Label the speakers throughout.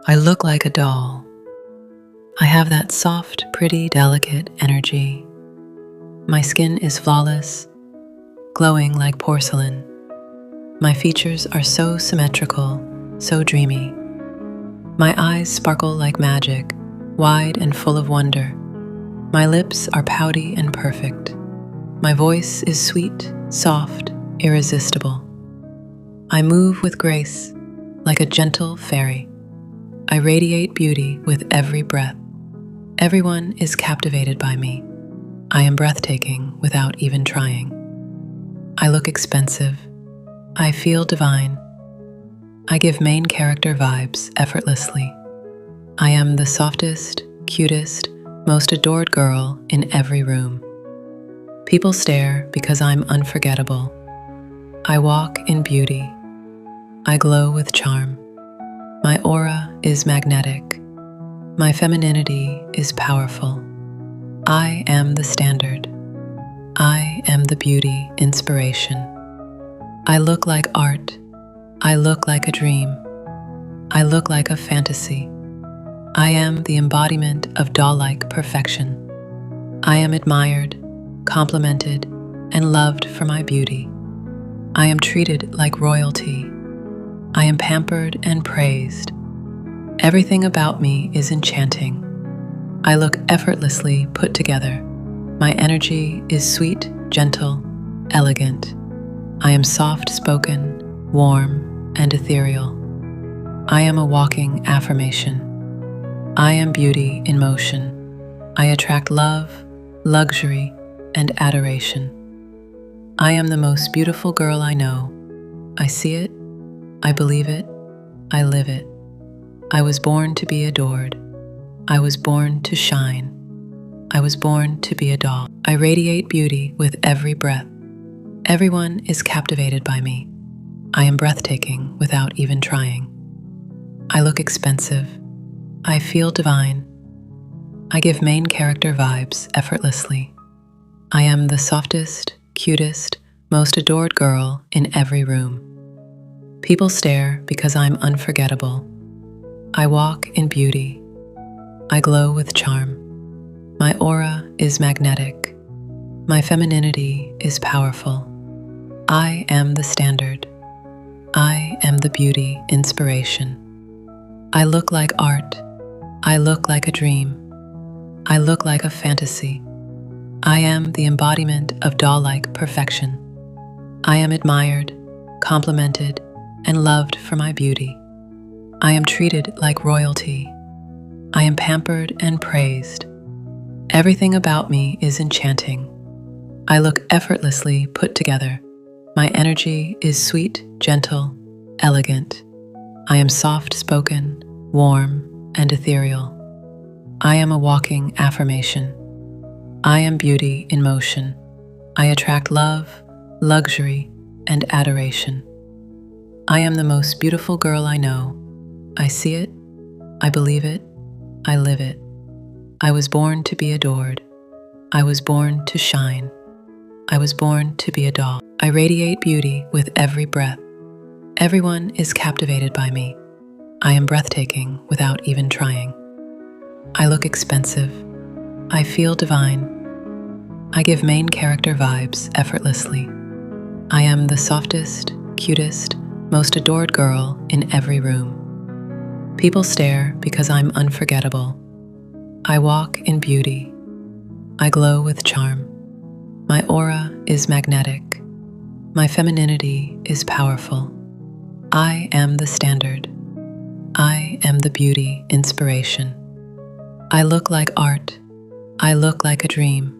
Speaker 1: I look like a doll. I have that soft, pretty, delicate energy. My skin is flawless, glowing like porcelain. My features are so symmetrical, so dreamy. My eyes sparkle like magic, wide and full of wonder. My lips are pouty and perfect. My voice is sweet, soft, irresistible. I move with grace, like a gentle fairy. I radiate beauty with every breath. Everyone is captivated by me. I am breathtaking without even trying. I look expensive. I feel divine. I give main character vibes effortlessly. I am the softest, cutest, most adored girl in every room. People stare because I'm unforgettable. I walk in beauty. I glow with charm. My aura is magnetic. My femininity is powerful. I am the standard. I am the beauty inspiration. I look like art. I look like a dream. I look like a fantasy. I am the embodiment of doll-like perfection. I am admired, complimented, and loved for my beauty. I am treated like royalty. I am pampered and praised. Everything about me is enchanting. I look effortlessly put together. My energy is sweet, gentle, elegant. I am soft-spoken, warm, and ethereal. I am a walking affirmation. I am beauty in motion. I attract love, luxury, and adoration. I am the most beautiful girl I know. I see it, I believe it, I live it. I was born to be adored. I was born to shine. I was born to be a doll. I radiate beauty with every breath. Everyone is captivated by me. I am breathtaking without even trying. I look expensive. I feel divine. I give main character vibes effortlessly. I am the softest, cutest, most adored girl in every room. People stare because I'm unforgettable. I walk in beauty. I glow with charm. My aura is magnetic. My femininity is powerful. I am the standard. I am the beauty inspiration. I look like art. I look like a dream. I look like a fantasy. I am the embodiment of doll-like perfection. I am admired, complimented, and loved for my beauty. I am treated like royalty. I am pampered and praised. Everything about me is enchanting. I look effortlessly put together. My energy is sweet, gentle, elegant. I am soft-spoken, warm, and ethereal. I am a walking affirmation. I am beauty in motion. I attract love, luxury, and adoration. I am the most beautiful girl I know. I see it, I believe it, I live it. I was born to be adored. I was born to shine. I was born to be a doll. I radiate beauty with every breath. Everyone is captivated by me. I am breathtaking without even trying. I look expensive. I feel divine. I give main character vibes effortlessly. I am the softest, cutest, most adored girl in every room. People stare because I'm unforgettable. I walk in beauty. I glow with charm. My aura is magnetic. My femininity is powerful. I am the standard. I am the beauty inspiration. I look like art. I look like a dream.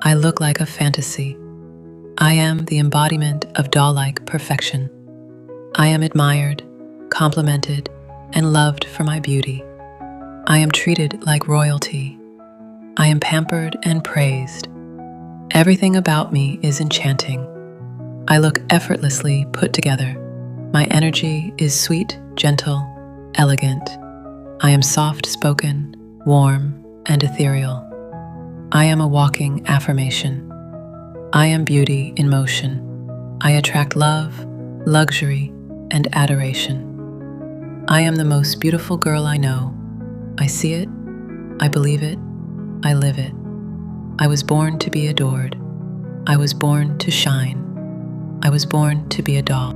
Speaker 1: I look like a fantasy. I am the embodiment of doll-like perfection. I am admired, complimented, and loved for my beauty. I am treated like royalty. I am pampered and praised. Everything about me is enchanting. I look effortlessly put together. My energy is sweet, gentle, elegant. I am soft-spoken, warm, and ethereal. I am a walking affirmation. I am beauty in motion. I attract love, luxury, and adoration. I am the most beautiful girl I know. I see it, I believe it, I live it. I was born to be adored. I was born to shine. I was born to be a doll.